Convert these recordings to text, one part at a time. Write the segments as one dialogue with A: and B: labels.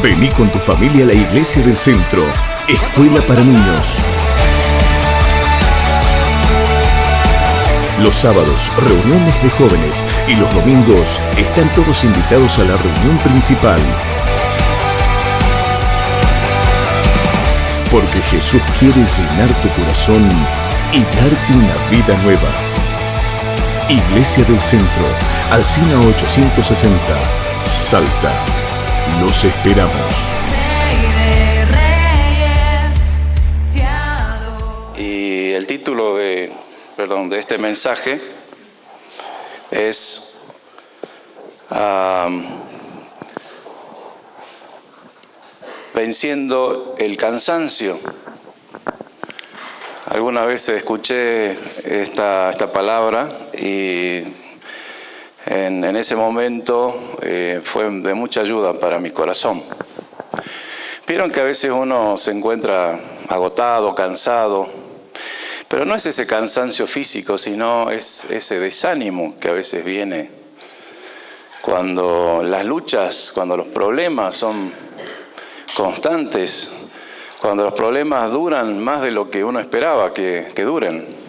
A: Vení con tu familia a la Iglesia del Centro, escuela para niños. Los sábados, reuniones de jóvenes, y los domingos están todos invitados a la reunión principal. Porque Jesús quiere llenar tu corazón y darte una vida nueva. Iglesia del Centro, Alsina 860, Salta. Los esperamos.
B: Y el título de este mensaje es Venciendo el cansancio. Alguna vez escuché esta palabra y en ese momento fue de mucha ayuda para mi corazón. Vieron que a veces uno se encuentra agotado, cansado, pero no es ese cansancio físico, sino es ese desánimo que a veces viene cuando las luchas, cuando los problemas son constantes, cuando los problemas duran más de lo que uno esperaba que duren.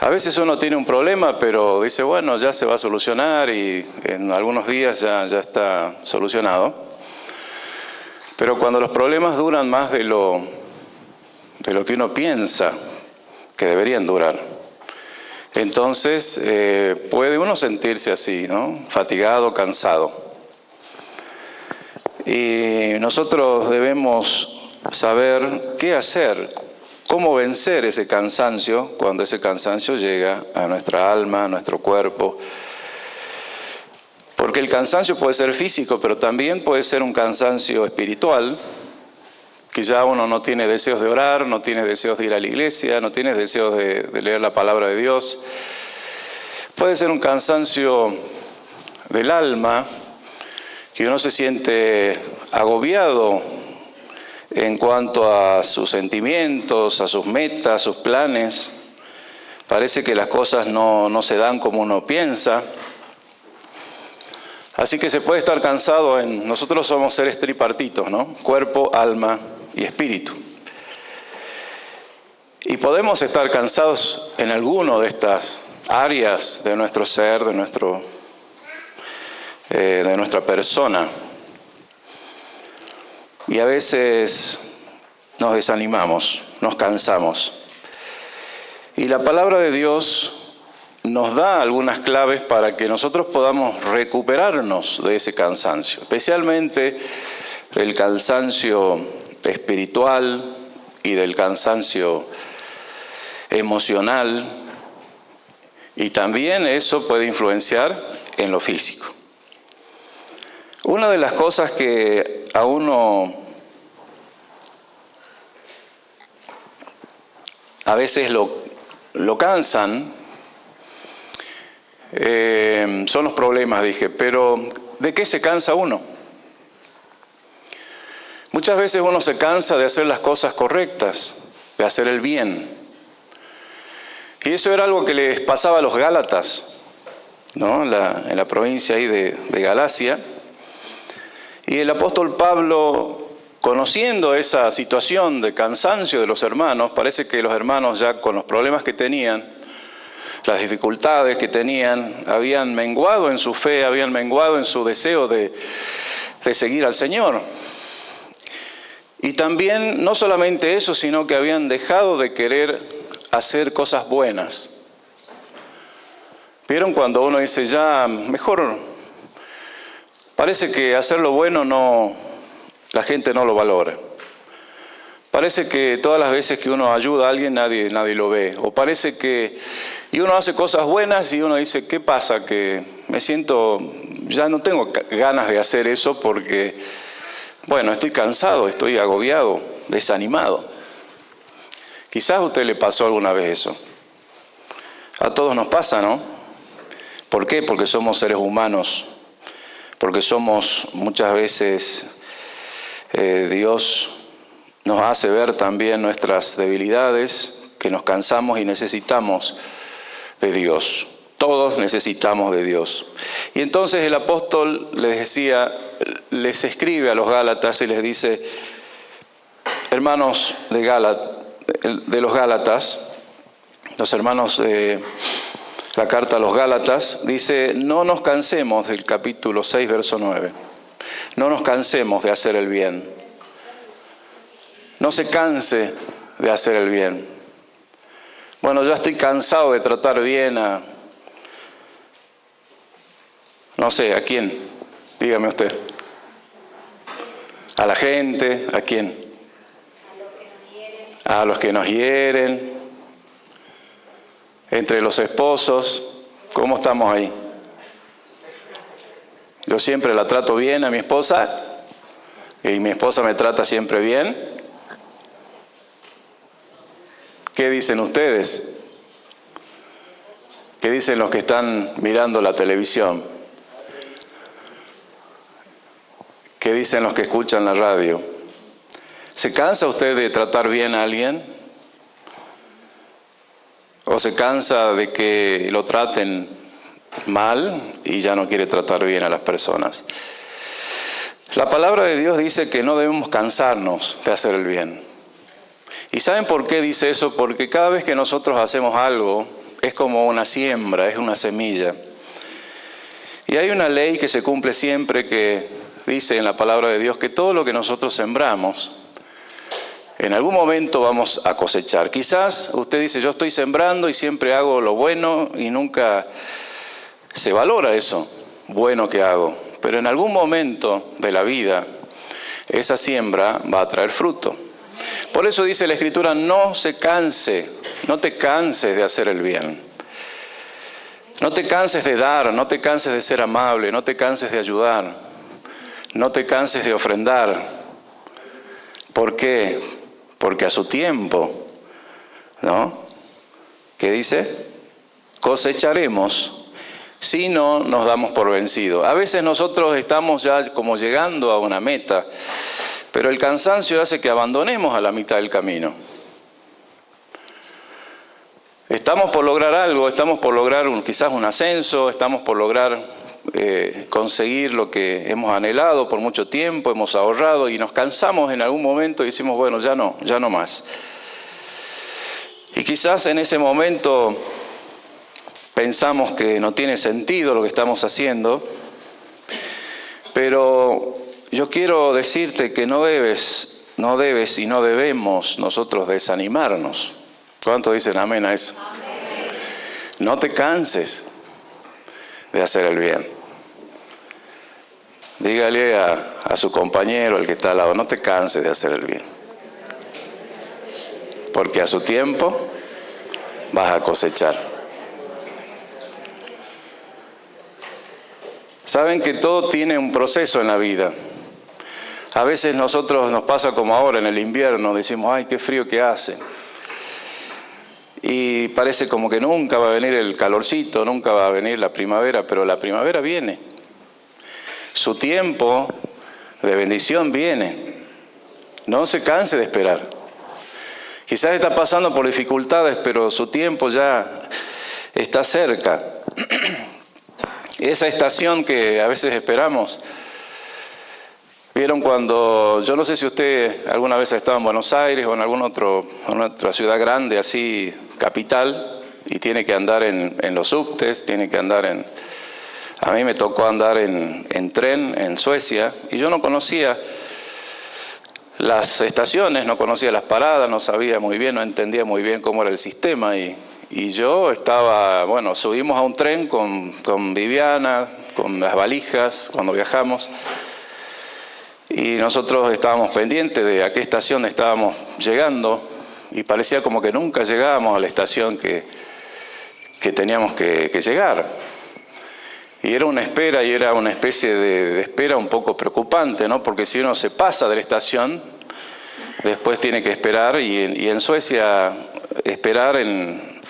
B: A veces uno tiene un problema, pero dice, bueno, ya se va a solucionar y en algunos días ya está solucionado. Pero cuando los problemas duran más de lo que uno piensa que deberían durar, entonces puede uno sentirse así, ¿no? Fatigado, cansado. Y nosotros debemos saber qué hacer, cómo vencer ese cansancio cuando ese cansancio llega a nuestra alma, a nuestro cuerpo. Porque el cansancio puede ser físico, pero también puede ser un cansancio espiritual, que ya uno no tiene deseos de orar, no tiene deseos de ir a la iglesia, no tiene deseos de leer la palabra de Dios. Puede ser un cansancio del alma, que uno se siente agobiado en cuanto a sus sentimientos, a sus metas, sus planes. Parece que las cosas no se dan como uno piensa. Así que se puede estar cansado nosotros somos seres tripartitos, ¿no? Cuerpo, alma y espíritu. Y podemos estar cansados en alguno de estas áreas de nuestro ser, de nuestra persona. Y a veces nos desanimamos, nos cansamos. Y la palabra de Dios nos da algunas claves para que nosotros podamos recuperarnos de ese cansancio, especialmente del cansancio espiritual y del cansancio emocional. Y también eso puede influenciar en lo físico. Una de las cosas que a uno a veces lo cansan son los problemas, dije, pero ¿de qué se cansa uno? Muchas veces uno se cansa de hacer las cosas correctas, de hacer el bien. Y eso era algo que les pasaba a los Gálatas, ¿no? En la provincia ahí de Galacia. Y el apóstol Pablo, conociendo esa situación de cansancio de los hermanos, parece que los hermanos ya con los problemas que tenían, las dificultades que tenían, habían menguado en su fe, habían menguado en su deseo de seguir al Señor. Y también, no solamente eso, sino que habían dejado de querer hacer cosas buenas. ¿Vieron cuando uno dice ya, mejor, parece que hacer lo bueno la gente no lo valora? Parece que todas las veces que uno ayuda a alguien nadie lo ve. O parece que y uno hace cosas buenas y uno dice, ¿qué pasa? Que me siento, ya no tengo ganas de hacer eso porque, bueno, estoy cansado, estoy agobiado, desanimado. Quizás a usted le pasó alguna vez eso. A todos nos pasa, ¿no? ¿Por qué? Porque somos seres humanos. Porque somos muchas veces, Dios nos hace ver también nuestras debilidades, que nos cansamos y necesitamos de Dios. Todos necesitamos de Dios. Y entonces el apóstol les escribe a los Gálatas y les dice: hermanos de los Gálatas, los hermanos de la carta a los Gálatas, dice: no nos cansemos, del capítulo 6, verso 9. No nos cansemos de hacer el bien. No se canse de hacer el bien. Bueno, ya estoy cansado de tratar bien no sé, ¿a quién? Dígame usted. ¿A la gente? ¿A quién? A los que nos hieren. Entre los esposos. ¿Cómo estamos ahí? Yo siempre la trato bien a mi esposa y mi esposa me trata siempre bien. ¿Qué dicen ustedes? ¿Qué dicen los que están mirando la televisión? ¿Qué dicen los que escuchan la radio? ¿Se cansa usted de tratar bien a alguien? ¿O se cansa de que lo traten mal y ya no quiere tratar bien a las personas? La palabra de Dios dice que no debemos cansarnos de hacer el bien. ¿Y saben por qué dice eso? Porque cada vez que nosotros hacemos algo, es como una siembra, es una semilla. Y hay una ley que se cumple siempre, que dice en la palabra de Dios que todo lo que nosotros sembramos, en algún momento vamos a cosechar. Quizás usted dice: yo estoy sembrando y siempre hago lo bueno y nunca se valora eso bueno que hago. Pero en algún momento de la vida, esa siembra va a traer fruto. Por eso dice la Escritura: no se canse, no te canses de hacer el bien. No te canses de dar, no te canses de ser amable, no te canses de ayudar, no te canses de ofrendar. ¿Por qué? Porque a su tiempo, ¿no? ¿Qué dice? Cosecharemos si no nos damos por vencidos. A veces nosotros estamos ya como llegando a una meta, pero el cansancio hace que abandonemos a la mitad del camino. Estamos por lograr algo, estamos por lograr quizás un ascenso, estamos por lograr conseguir lo que hemos anhelado por mucho tiempo, hemos ahorrado y nos cansamos en algún momento y decimos: bueno, ya no más. Y quizás en ese momento pensamos que no tiene sentido lo que estamos haciendo, pero yo quiero decirte que no debes y no debemos nosotros desanimarnos. ¿Cuántos dicen amén a eso? Amén. No te canses de hacer el bien. Dígale a su compañero, al que está al lado: no te canses de hacer el bien. Porque a su tiempo vas a cosechar. Saben que todo tiene un proceso en la vida. A veces nosotros nos pasa como ahora en el invierno, decimos: ay, qué frío que hace. Y parece como que nunca va a venir el calorcito, nunca va a venir la primavera, pero la primavera viene. Su tiempo de bendición viene. No se canse de esperar. Quizás está pasando por dificultades, pero su tiempo ya está cerca. Esa estación que a veces esperamos. ¿Vieron cuando, yo no sé si usted alguna vez ha estado en Buenos Aires o en alguna otra ciudad grande, así, capital, y tiene que andar en los subtes, tiene que andar a mí me tocó andar en tren en Suecia, y yo no conocía las estaciones, no conocía las paradas, no sabía muy bien, no entendía muy bien cómo era el sistema, y yo estaba, bueno, subimos a un tren con Viviana, con las valijas, cuando viajamos. Y nosotros estábamos pendientes de a qué estación estábamos llegando y parecía como que nunca llegábamos a la estación que teníamos que llegar. Y era una espera y era una especie de espera un poco preocupante, ¿no? Porque si uno se pasa de la estación, después tiene que esperar y en Suecia esperar en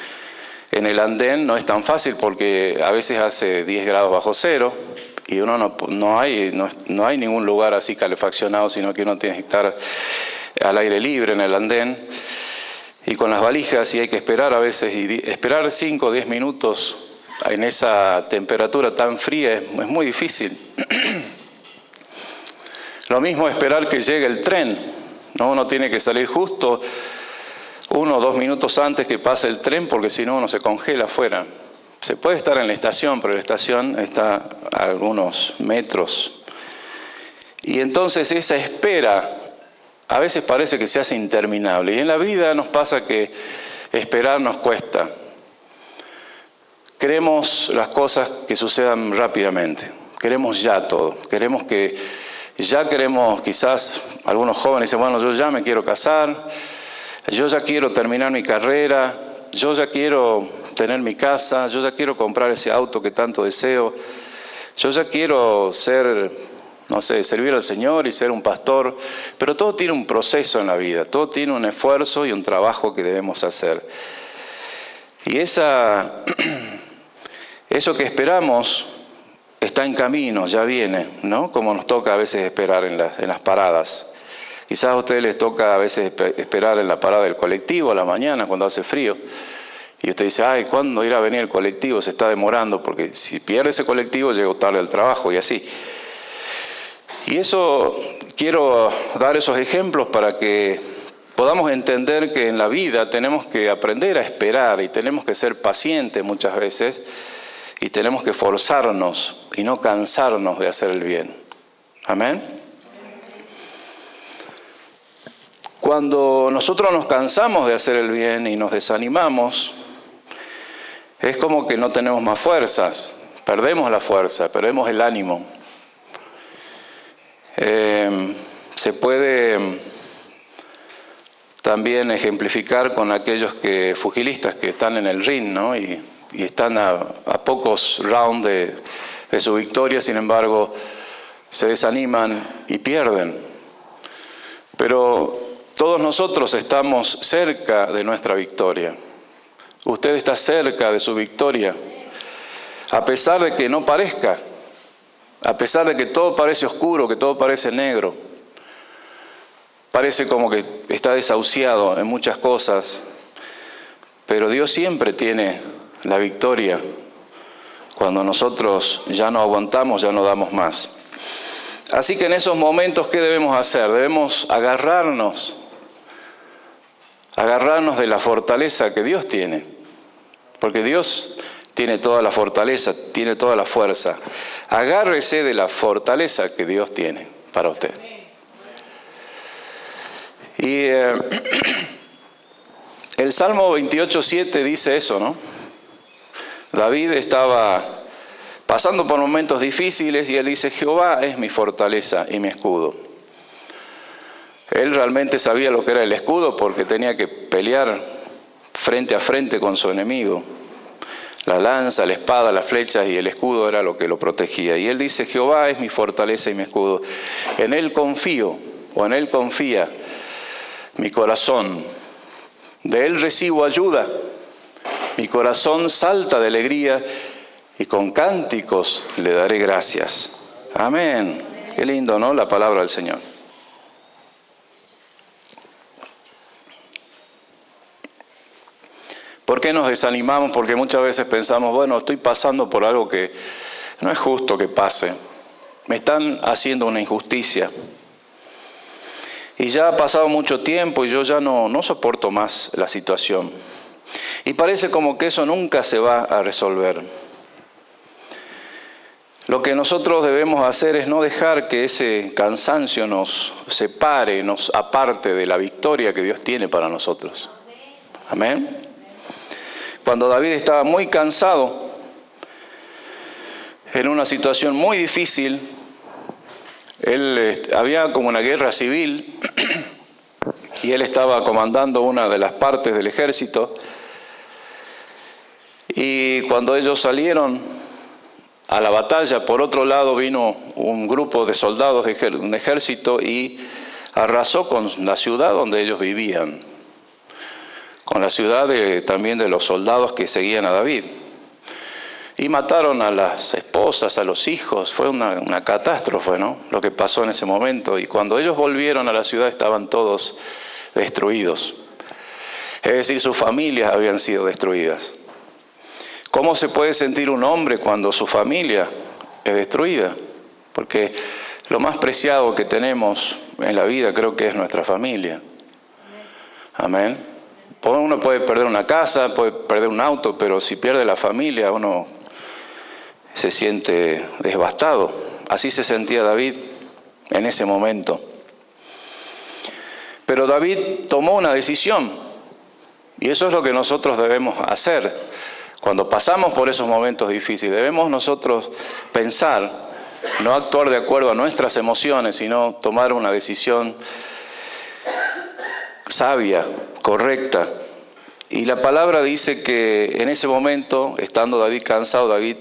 B: el andén no es tan fácil porque a veces hace 10 grados bajo cero. Y uno no hay ningún lugar así calefaccionado, sino que uno tiene que estar al aire libre en el andén. Y con las valijas y hay que esperar a veces, y esperar 5 o 10 minutos en esa temperatura tan fría es muy difícil. Lo mismo esperar que llegue el tren, ¿no? Uno tiene que salir justo 1 o 2 minutos antes que pase el tren, porque si no uno se congela afuera. Se puede estar en la estación, pero la estación está a algunos metros. Y entonces esa espera a veces parece que se hace interminable. Y en la vida nos pasa que esperar nos cuesta. Queremos las cosas que sucedan rápidamente. Queremos ya todo. Queremos quizás algunos jóvenes dicen, bueno, yo ya me quiero casar, yo ya quiero terminar mi carrera, yo ya quiero tener mi casa, yo ya quiero comprar ese auto que tanto deseo, yo ya quiero servir al Señor y ser un pastor, pero todo tiene un proceso en la vida, todo tiene un esfuerzo y un trabajo que debemos hacer. Y eso que esperamos está en camino, ya viene, ¿no? Como nos toca a veces esperar en las paradas. Quizás a ustedes les toca a veces esperar en la parada del colectivo a la mañana cuando hace frío. Y usted dice, ay, ¿cuándo irá a venir el colectivo? Se está demorando, porque si pierde ese colectivo llego tarde al trabajo y así. Y eso, quiero dar esos ejemplos para que podamos entender que en la vida tenemos que aprender a esperar y tenemos que ser pacientes muchas veces y tenemos que esforzarnos y no cansarnos de hacer el bien. Amén. Cuando nosotros nos cansamos de hacer el bien y nos desanimamos, es como que no tenemos más fuerzas, perdemos la fuerza, perdemos el ánimo. Se puede también ejemplificar con aquellos pugilistas que están en el ring, ¿no? y están a pocos rounds de su victoria, sin embargo, se desaniman y pierden. Pero todos nosotros estamos cerca de nuestra victoria. Usted está cerca de su victoria, a pesar de que no parezca, a pesar de que todo parece oscuro, que todo parece negro. Parece como que está desahuciado en muchas cosas, pero Dios siempre tiene la victoria. Cuando nosotros ya no aguantamos, ya no damos más. Así que en esos momentos, ¿qué debemos hacer? Debemos agarrarnos de la fortaleza que Dios tiene. Porque Dios tiene toda la fortaleza, tiene toda la fuerza. Agárrese de la fortaleza que Dios tiene para usted. Y el Salmo 28:7 dice eso, ¿no? David estaba pasando por momentos difíciles y él dice, Jehová es mi fortaleza y mi escudo. Él realmente sabía lo que era el escudo porque tenía que pelear frente a frente con su enemigo. La lanza, la espada, las flechas y el escudo era lo que lo protegía. Y él dice, Jehová es mi fortaleza y mi escudo. En él confío, o en él confía mi corazón. De él recibo ayuda. Mi corazón salta de alegría y con cánticos le daré gracias. Amén. Qué lindo, ¿no? La palabra del Señor. ¿Por qué nos desanimamos? Porque muchas veces pensamos, bueno, estoy pasando por algo que no es justo que pase. Me están haciendo una injusticia. Y ya ha pasado mucho tiempo y yo ya no soporto más la situación. Y parece como que eso nunca se va a resolver. Lo que nosotros debemos hacer es no dejar que ese cansancio nos separe, nos aparte de la victoria que Dios tiene para nosotros. Amén. Cuando David estaba muy cansado, en una situación muy difícil, había como una guerra civil y él estaba comandando una de las partes del ejército. Y cuando ellos salieron a la batalla, por otro lado vino un grupo de soldados de un ejército y arrasó con la ciudad donde ellos vivían, con la ciudad también de los soldados que seguían a David. Y mataron a las esposas, a los hijos. Fue una catástrofe, ¿no? Lo que pasó en ese momento. Y cuando ellos volvieron a la ciudad estaban todos destruidos. Es decir, sus familias habían sido destruidas. ¿Cómo se puede sentir un hombre cuando su familia es destruida? Porque lo más preciado que tenemos en la vida creo que es nuestra familia. Amén. Uno puede perder una casa, puede perder un auto, pero si pierde la familia uno se siente devastado. Así se sentía David en ese momento. Pero David tomó una decisión, y eso es lo que nosotros debemos hacer. Cuando pasamos por esos momentos difíciles, debemos nosotros pensar, no actuar de acuerdo a nuestras emociones, sino tomar una decisión sabia, correcta. Y la palabra dice que en ese momento, estando David cansado, David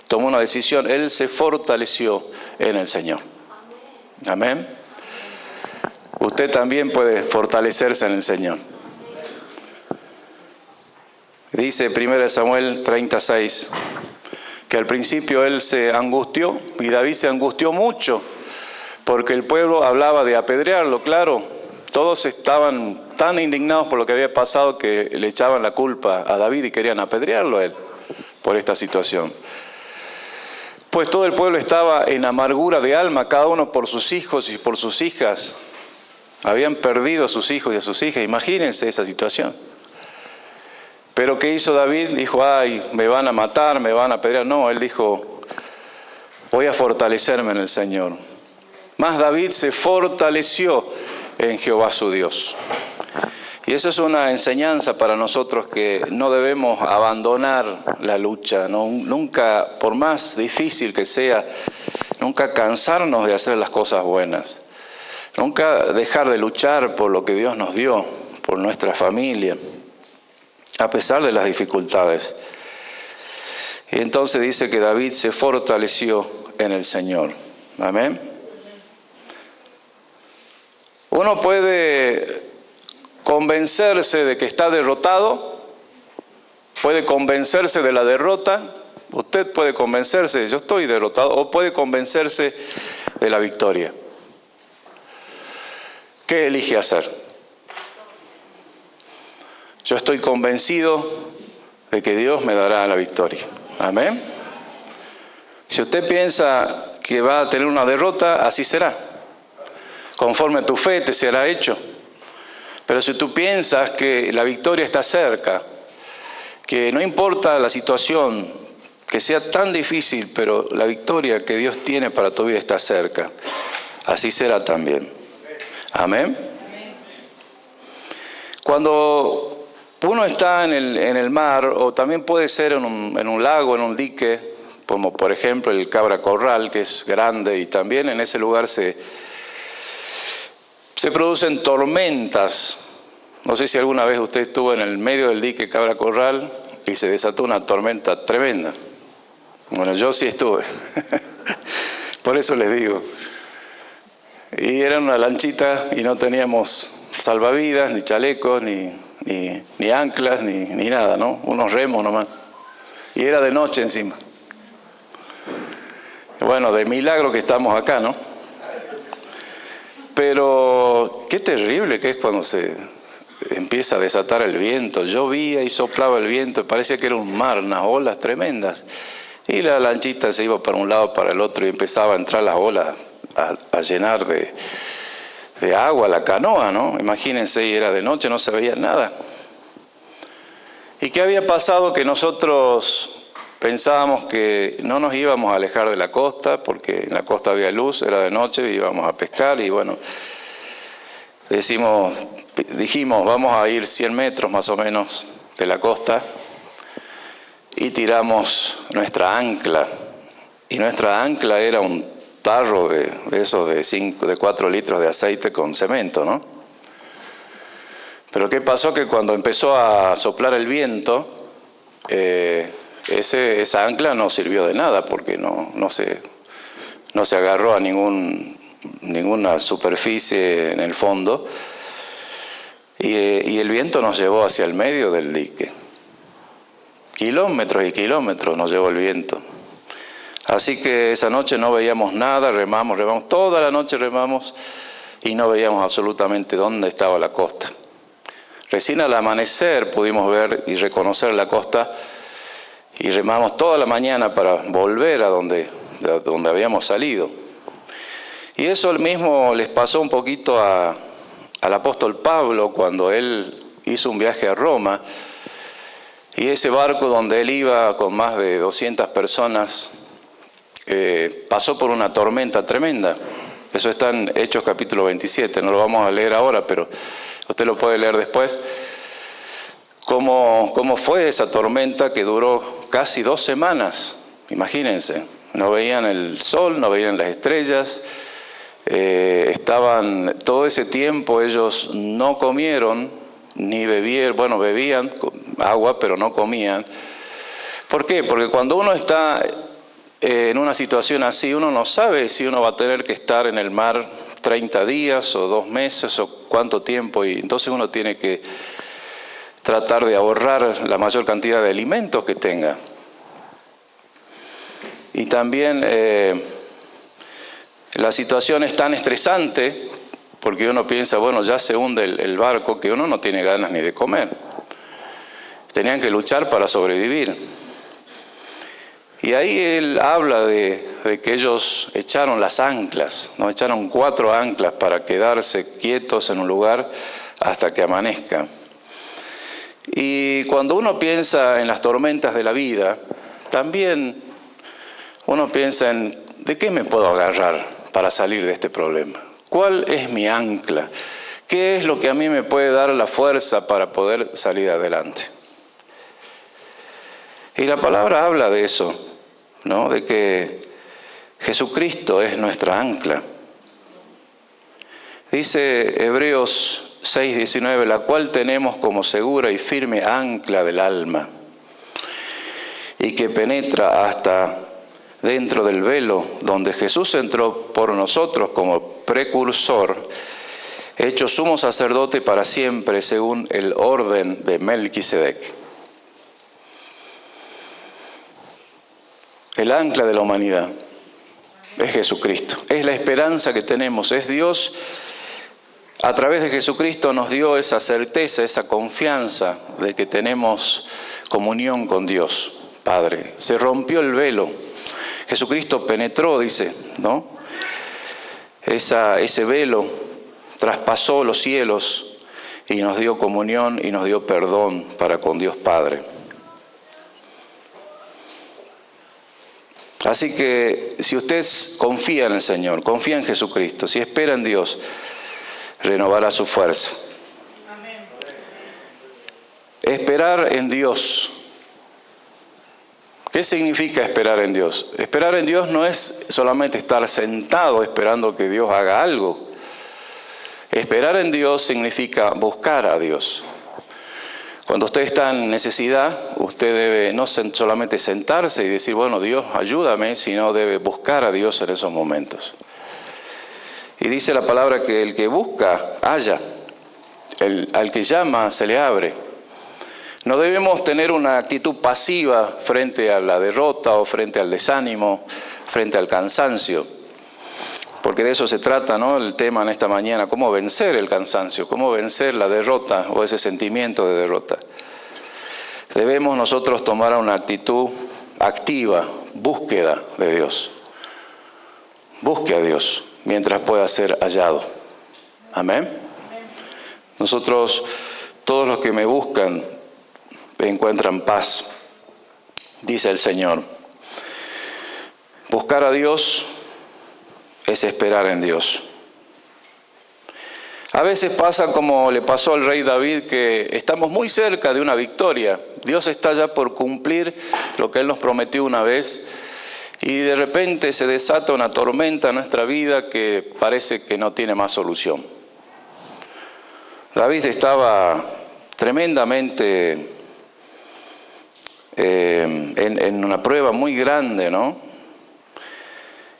B: tomó una decisión, él se fortaleció en el Señor. Amén. Usted también puede fortalecerse en el Señor. Dice 1 Samuel 36, que al principio él se angustió, y David se angustió mucho, porque el pueblo hablaba de apedrearlo, claro. Todos estaban tan indignados por lo que había pasado que le echaban la culpa a David y querían apedrearlo a él por esta situación. Pues todo el pueblo estaba en amargura de alma, cada uno por sus hijos y por sus hijas. Habían perdido a sus hijos y a sus hijas. Imagínense esa situación. Pero ¿qué hizo David? Dijo, ay, me van a matar, me van a apedrear. No, él dijo, voy a fortalecerme en el Señor. Más David se fortaleció en Jehová su Dios. Y eso es una enseñanza para nosotros, que no debemos abandonar la lucha, ¿no? Nunca, por más difícil que sea, nunca cansarnos de hacer las cosas buenas. Nunca dejar de luchar por lo que Dios nos dio, por nuestra familia, a pesar de las dificultades. Y entonces dice que David se fortaleció en el Señor. Amén. Uno puede convencerse de que está derrotado, puede convencerse de la derrota, usted puede convencerse, yo estoy derrotado, o puede convencerse de la victoria. ¿Qué elige hacer? Yo estoy convencido de que Dios me dará la victoria. Amén. Si usted piensa que va a tener una derrota, así será. Conforme a tu fe te será hecho. Pero si tú piensas que la victoria está cerca, que no importa la situación, que sea tan difícil, pero la victoria que Dios tiene para tu vida está cerca, así será también. Amén. Cuando uno está en el mar, o también puede ser en un lago, en un dique, como por ejemplo el Cabra Corral, que es grande, y también en ese lugar se producen tormentas. No sé si alguna vez usted estuvo en el medio del dique Cabra Corral y se desató una tormenta tremenda. Bueno, yo sí estuve. Por eso les digo. Y era una lanchita y no teníamos salvavidas, ni chalecos, ni anclas, ni nada, ¿no? Unos remos nomás. Y era de noche encima. Bueno, de milagro que estamos acá, ¿no? Pero qué terrible que es cuando se empieza a desatar el viento. Llovía y soplaba el viento, parecía que era un mar, unas olas tremendas. Y la lanchita se iba para un lado, para el otro, y empezaba a entrar las olas a llenar de agua la canoa, ¿no? Imagínense, y era de noche, no se veía nada. ¿Y qué había pasado? Que nosotros pensábamos que no nos íbamos a alejar de la costa, porque en la costa había luz, era de noche, íbamos a pescar, y bueno, dijimos, vamos a ir 100 metros más o menos de la costa, y tiramos nuestra ancla. Y nuestra ancla era un tarro de esos de 4 litros de aceite con cemento, ¿no? Pero ¿qué pasó? Que cuando empezó a soplar el viento, esa ancla no sirvió de nada, porque no se agarró a ninguna superficie en el fondo, y el viento nos llevó hacia el medio del dique. Kilómetros y kilómetros nos llevó el viento. Así que esa noche no veíamos nada, remamos, toda la noche remamos y no veíamos absolutamente dónde estaba la costa. Recién al amanecer pudimos ver y reconocer la costa, Y remamos toda la mañana para volver a donde habíamos salido. Y eso mismo les pasó un poquito al apóstol Pablo cuando él hizo un viaje a Roma. Y ese barco donde él iba con más de 200 personas pasó por una tormenta tremenda. Eso está en Hechos capítulo 27, no lo vamos a leer ahora, pero usted lo puede leer después. ¿Cómo fue esa tormenta que duró casi 2 semanas? Imagínense, no veían el sol, no veían las estrellas, estaban todo ese tiempo, ellos no comieron ni bebieron, bueno, bebían agua, pero no comían. ¿Por qué? Porque cuando uno está en una situación así, uno no sabe si uno va a tener que estar en el mar 30 días o 2 meses o cuánto tiempo, y entonces uno tiene que tratar de ahorrar la mayor cantidad de alimentos que tenga. Y también la situación es tan estresante porque uno piensa, bueno, ya se hunde el barco, que uno no tiene ganas ni de comer. Tenían que luchar para sobrevivir. Y ahí él habla de que ellos echaron las anclas, ¿no? Echaron 4 anclas para quedarse quietos en un lugar hasta que amanezca. Y cuando uno piensa en las tormentas de la vida, también uno piensa en ¿de qué me puedo agarrar para salir de este problema? ¿Cuál es mi ancla? ¿Qué es lo que a mí me puede dar la fuerza para poder salir adelante? Y la palabra habla de eso, ¿no? De que Jesucristo es nuestra ancla. Dice Hebreos 6:19, la cual tenemos como segura y firme ancla del alma, y que penetra hasta dentro del velo, donde Jesús entró por nosotros como precursor, hecho sumo sacerdote para siempre, según el orden de Melquisedec. El ancla de la humanidad es Jesucristo, es la esperanza que tenemos, es Dios. A través de Jesucristo nos dio esa certeza, esa confianza de que tenemos comunión con Dios, Padre. Se rompió el velo. Jesucristo penetró, dice, ¿no? Ese velo traspasó los cielos y nos dio comunión y nos dio perdón para con Dios Padre. Así que si usted confía en el Señor, confía en Jesucristo, si espera en Dios, renovará su fuerza. Amén. Esperar en Dios. ¿Qué significa esperar en Dios? Esperar en Dios no es solamente estar sentado esperando que Dios haga algo. Esperar en Dios significa buscar a Dios. Cuando usted está en necesidad, usted debe no solamente sentarse y decir, bueno, Dios, ayúdame, sino debe buscar a Dios en esos momentos. Y dice la palabra que el que busca, halla. Al que llama, se le abre. No debemos tener una actitud pasiva frente a la derrota o frente al desánimo, frente al cansancio. Porque de eso se trata, ¿no? El tema en esta mañana, cómo vencer el cansancio, cómo vencer la derrota o ese sentimiento de derrota. Debemos nosotros tomar una actitud activa, búsqueda de Dios. Busque a Dios mientras pueda ser hallado. Amén. Nosotros, todos los que me buscan, encuentran paz, dice el Señor. Buscar a Dios es esperar en Dios. A veces pasa como le pasó al rey David, que estamos muy cerca de una victoria. Dios está ya por cumplir lo que Él nos prometió una vez, y de repente se desata una tormenta en nuestra vida que parece que no tiene más solución. David estaba tremendamente en una prueba muy grande, ¿no?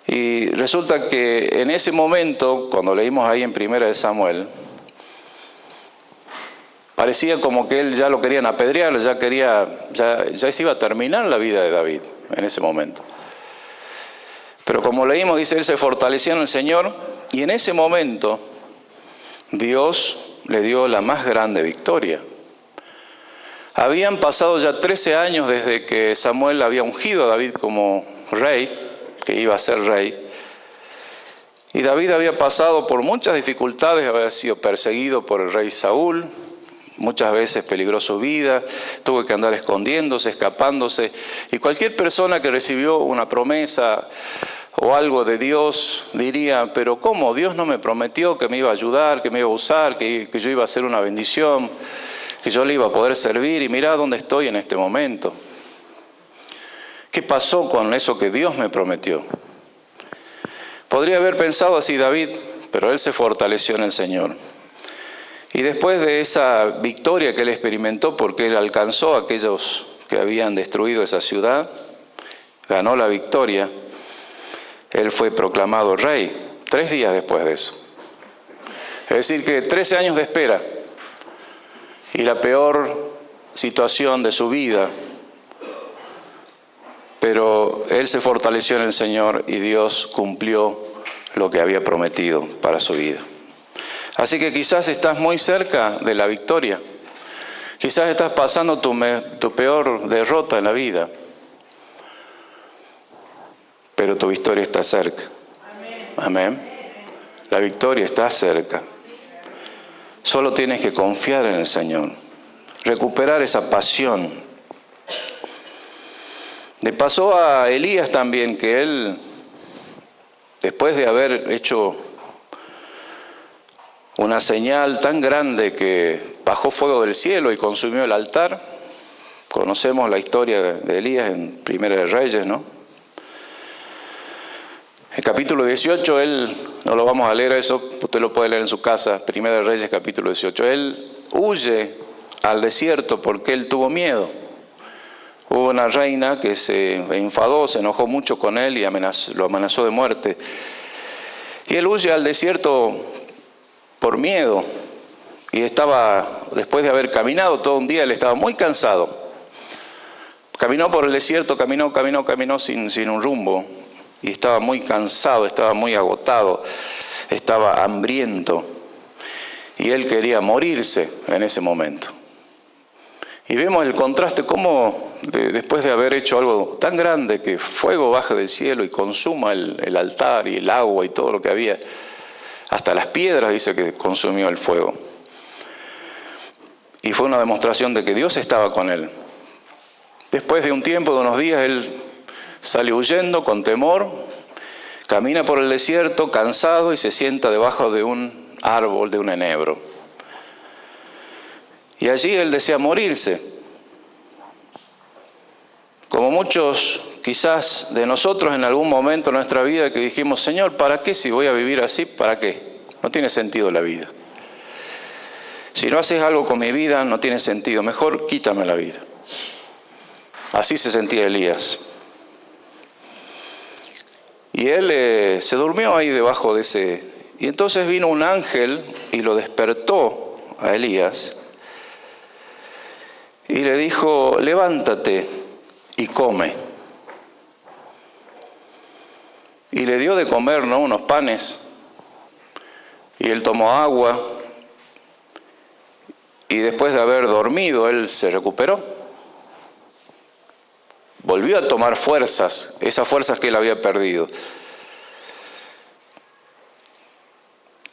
B: Y resulta que en ese momento, cuando leímos ahí en 1 Samuel, parecía como que él ya lo querían apedrear, ya se iba a terminar la vida de David en ese momento. Pero como leímos, dice, él se fortaleció en el Señor, y en ese momento Dios le dio la más grande victoria. Habían pasado ya 13 años desde que Samuel había ungido a David como rey, que iba a ser rey. Y David había pasado por muchas dificultades, había sido perseguido por el rey Saúl, muchas veces peligró su vida, tuvo que andar escondiéndose, escapándose. Y cualquier persona que recibió una promesa o algo de Dios diría, pero ¿cómo? Dios no me prometió que me iba a ayudar, que me iba a usar, que yo iba a ser una bendición, que yo le iba a poder servir, y mirá dónde estoy en este momento. ¿Qué pasó con eso que Dios me prometió? Podría haber pensado así David, pero él se fortaleció en el Señor. Y después de esa victoria que él experimentó, porque él alcanzó a aquellos que habían destruido esa ciudad, ganó la victoria, él fue proclamado rey 3 días después de eso. Es decir, que 13 años de espera y la peor situación de su vida, pero él se fortaleció en el Señor y Dios cumplió lo que había prometido para su vida. Así que quizás estás muy cerca de la victoria, quizás estás pasando tu peor derrota en la vida, pero tu victoria está cerca. Amén. La victoria está cerca. Solo tienes que confiar en el Señor, recuperar esa pasión. Le pasó a Elías también, que él, después de haber hecho una señal tan grande que bajó fuego del cielo y consumió el altar, conocemos la historia de Elías en Primera de Reyes, ¿no? El capítulo 18, él, no lo vamos a leer eso, usted lo puede leer en su casa, Primera de Reyes, capítulo 18. Él huye al desierto porque él tuvo miedo. Hubo una reina que se enfadó, se enojó mucho con él y lo amenazó de muerte. Y él huye al desierto por miedo. Y después de haber caminado todo un día, él estaba muy cansado. Caminó por el desierto, caminó sin un rumbo. Y estaba muy cansado, estaba muy agotado, estaba hambriento. Y él quería morirse en ese momento. Y vemos el contraste, cómo después de haber hecho algo tan grande, que fuego baja del cielo y consuma el altar y el agua y todo lo que había, hasta las piedras dice que consumió el fuego. Y fue una demostración de que Dios estaba con él. Después de un tiempo, de unos días, él sale huyendo con temor, camina por el desierto cansado y se sienta debajo de un árbol, de un enebro. Y allí él desea morirse. Como muchos quizás de nosotros en algún momento de nuestra vida que dijimos, Señor, ¿para qué si voy a vivir así? ¿Para qué? No tiene sentido la vida. Si no haces algo con mi vida, no tiene sentido. Mejor quítame la vida. Así se sentía Elías. Y él se durmió ahí debajo de ese. Y entonces vino un ángel y lo despertó a Elías. Y le dijo, levántate y come. Y le dio de comer, ¿no?, unos panes. Y él tomó agua. Y después de haber dormido, él se recuperó. Volvió a tomar fuerzas, esas fuerzas que él había perdido.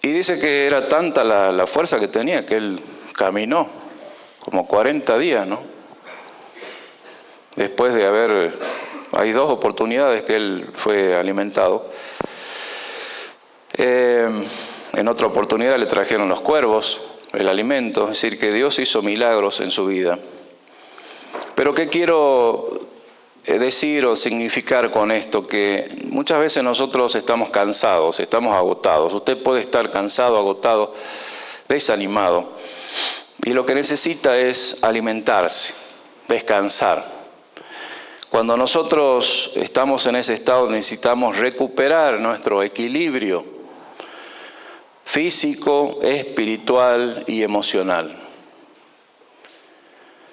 B: Y dice que era tanta la fuerza que tenía que él caminó como 40 días, ¿no? Después de hay 2 oportunidades que él fue alimentado. En otra oportunidad le trajeron los cuervos el alimento, es decir, que Dios hizo milagros en su vida. Pero ¿qué quiero decir o significar con esto? Que muchas veces nosotros estamos cansados, estamos agotados. Usted puede estar cansado, agotado, desanimado. Y lo que necesita es alimentarse, descansar. Cuando nosotros estamos en ese estado, necesitamos recuperar nuestro equilibrio físico, espiritual y emocional.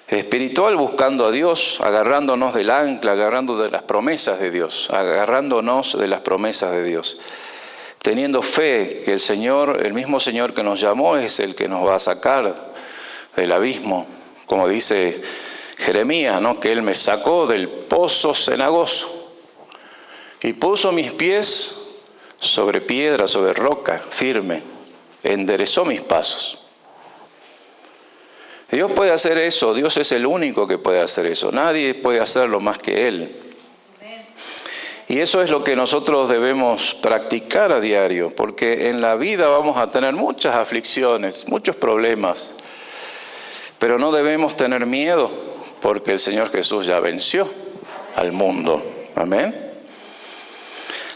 B: Espiritual buscando a Dios, agarrándonos del ancla, agarrándonos de las promesas de Dios, agarrándonos de las promesas de Dios. Teniendo fe que el Señor, el mismo Señor que nos llamó, es el que nos va a sacar del abismo como dice Jeremías, ¿no? Que Él me sacó del pozo cenagoso y puso mis pies sobre piedra, sobre roca firme, enderezó mis pasos. Dios puede hacer eso, Dios es el único que puede hacer eso, nadie puede hacerlo más que Él. Y eso es lo que nosotros debemos practicar a diario, porque en la vida vamos a tener muchas aflicciones, muchos problemas, pero no debemos tener miedo, porque el Señor Jesús ya venció al mundo. Amén.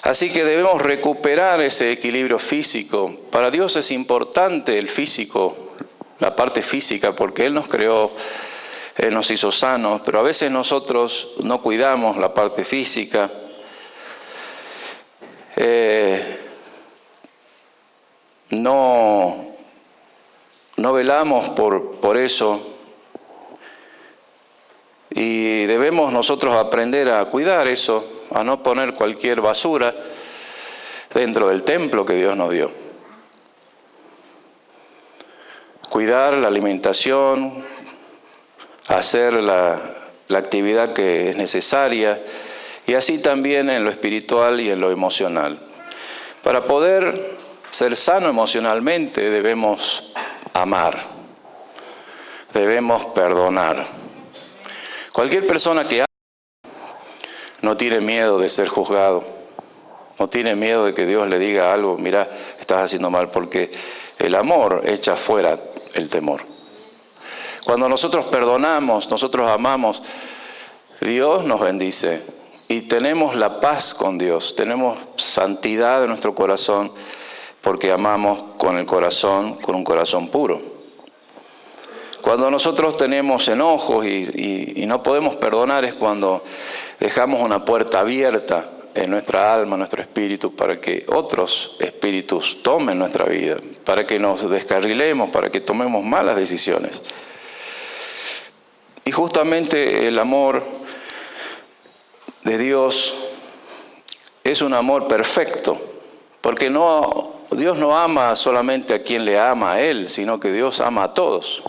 B: Así que debemos recuperar ese equilibrio físico. Para Dios es importante el físico, la parte física, porque Él nos creó, Él nos hizo sanos, pero a veces nosotros no cuidamos la parte física. No velamos por eso, y debemos nosotros aprender a cuidar eso, a no poner cualquier basura dentro del templo que Dios nos dio. Cuidar la alimentación, hacer la actividad que es necesaria, y así también en lo espiritual y en lo emocional. Para poder ser sano emocionalmente debemos amar, debemos perdonar. Cualquier persona que ama no tiene miedo de ser juzgado, no tiene miedo de que Dios le diga algo, mira, estás haciendo mal, porque el amor echa fuera el temor. Cuando nosotros perdonamos, nosotros amamos, Dios nos bendice y tenemos la paz con Dios, tenemos santidad en nuestro corazón porque amamos con el corazón, con un corazón puro. Cuando nosotros tenemos enojos y no podemos perdonar es cuando dejamos una puerta abierta en nuestra alma, en nuestro espíritu, para que otros espíritus tomen nuestra vida, para que nos descarrilemos, para que tomemos malas decisiones. Y justamente el amor de Dios es un amor perfecto, porque Dios no ama solamente a quien le ama a Él, sino que Dios ama a todos.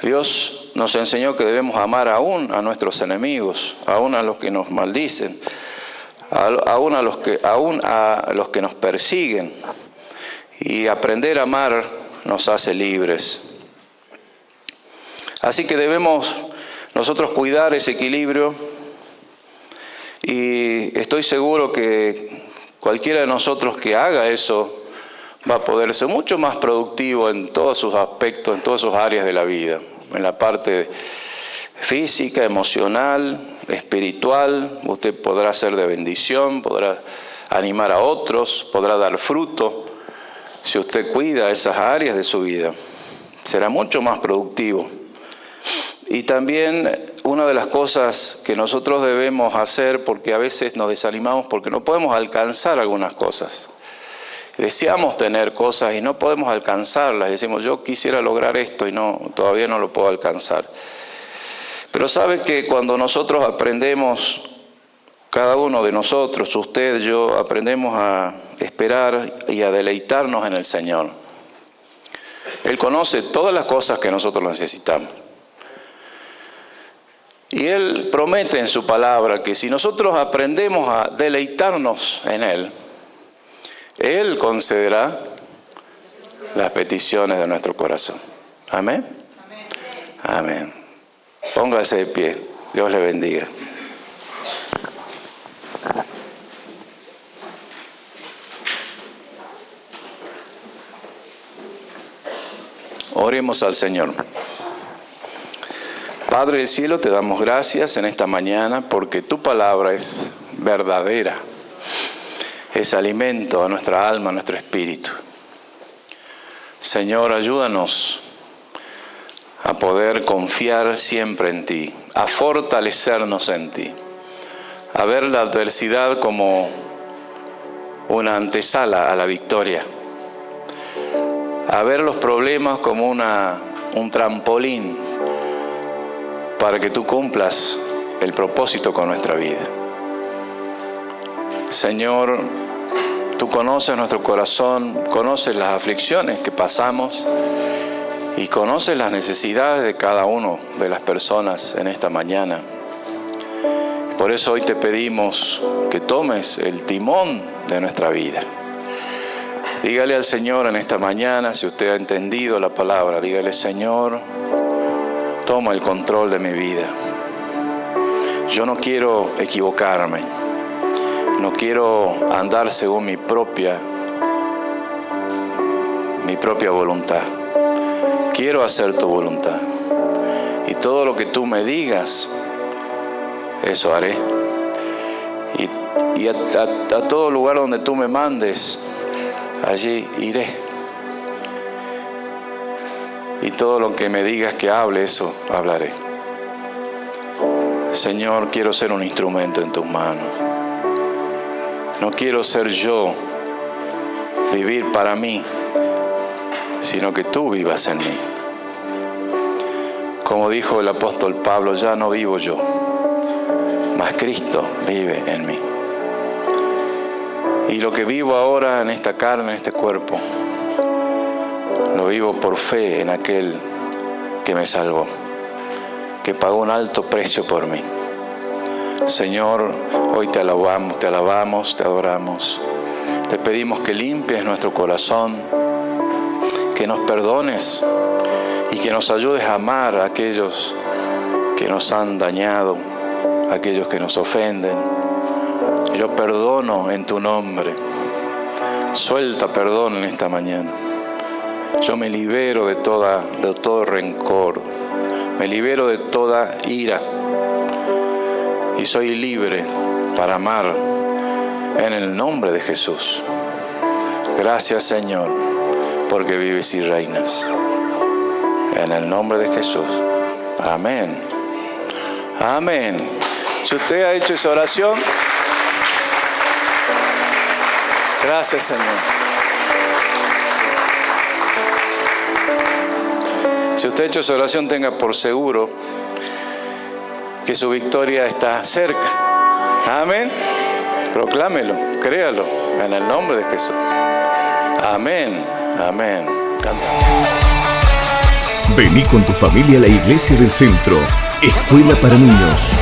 B: Dios nos enseñó que debemos amar aún a nuestros enemigos, aún a los que nos maldicen, aún a los que nos persiguen. Y aprender a amar nos hace libres. Así que debemos nosotros cuidar ese equilibrio, y estoy seguro que cualquiera de nosotros que haga eso va a poder ser mucho más productivo en todos sus aspectos, en todas sus áreas de la vida, en la parte física, emocional, espiritual. Usted podrá ser de bendición, podrá animar a otros, podrá dar fruto. Si usted cuida esas áreas de su vida, será mucho más productivo. Y también una de las cosas que nosotros debemos hacer, porque a veces nos desanimamos porque no podemos alcanzar algunas cosas. Deseamos tener cosas y no podemos alcanzarlas. Decimos, yo quisiera lograr esto y todavía no lo puedo alcanzar. Pero sabe que cuando nosotros aprendemos, cada uno de nosotros, usted, yo, aprendemos a esperar y a deleitarnos en el Señor. Él conoce todas las cosas que nosotros necesitamos. Y Él promete en su palabra que si nosotros aprendemos a deleitarnos en Él, Él concederá las peticiones de nuestro corazón. ¿Amén? Amén. Póngase de pie. Dios le bendiga. Oremos al Señor. Padre del cielo, te damos gracias en esta mañana porque tu palabra es verdadera. Es alimento a nuestra alma, a nuestro espíritu. Señor, ayúdanos a poder confiar siempre en ti, a fortalecernos en ti, a ver la adversidad como una antesala a la victoria, a ver los problemas como un trampolín para que tú cumplas el propósito con nuestra vida. Señor, tú conoces nuestro corazón, conoces las aflicciones que pasamos y conoces las necesidades de cada uno de las personas en esta mañana. Por eso hoy te pedimos que tomes el timón de nuestra vida. Dígale al Señor en esta mañana, si usted ha entendido la palabra, dígale: Señor, toma el control de mi vida. Yo no quiero equivocarme, no quiero andar según mi propia voluntad. Quiero hacer tu voluntad. Y todo lo que tú me digas, eso haré. Y a todo lugar donde tú me mandes, allí iré. Y todo lo que me digas que hable, eso hablaré. Señor, quiero ser un instrumento en tus manos. No quiero ser yo, vivir para mí, sino que tú vivas en mí. Como dijo el apóstol Pablo, ya no vivo yo, mas Cristo vive en mí. Y lo que vivo ahora en esta carne, en este cuerpo, lo vivo por fe en aquel que me salvó, que pagó un alto precio por mí. Señor, hoy te alabamos, te adoramos. Te pedimos que limpies nuestro corazón, que nos perdones y que nos ayudes a amar a aquellos que nos han dañado, a aquellos que nos ofenden. Yo perdono en tu nombre. Suelta perdón en esta mañana. Yo me libero de todo rencor. Me libero de toda ira. Y soy libre para amar en el nombre de Jesús. Gracias, Señor, porque vives y reinas. En el nombre de Jesús. Amén. Amén. Si usted ha hecho esa oración, gracias, Señor. Si usted ha hecho esa oración, tenga por seguro que su victoria está cerca. Amén. Proclámelo, créalo, en el nombre de Jesús. Amén. Amén. Canta.
A: Vení con tu familia a la Iglesia del Centro, escuela para niños.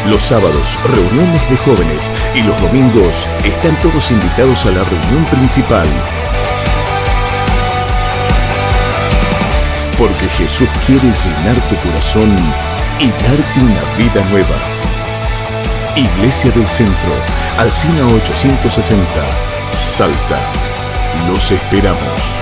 A: Los sábados, reuniones de jóvenes, y los domingos están todos invitados a la reunión principal. Porque Jesús quiere llenar tu corazón y darte una vida nueva. Iglesia del Centro, Alsina 860, Salta. Los esperamos.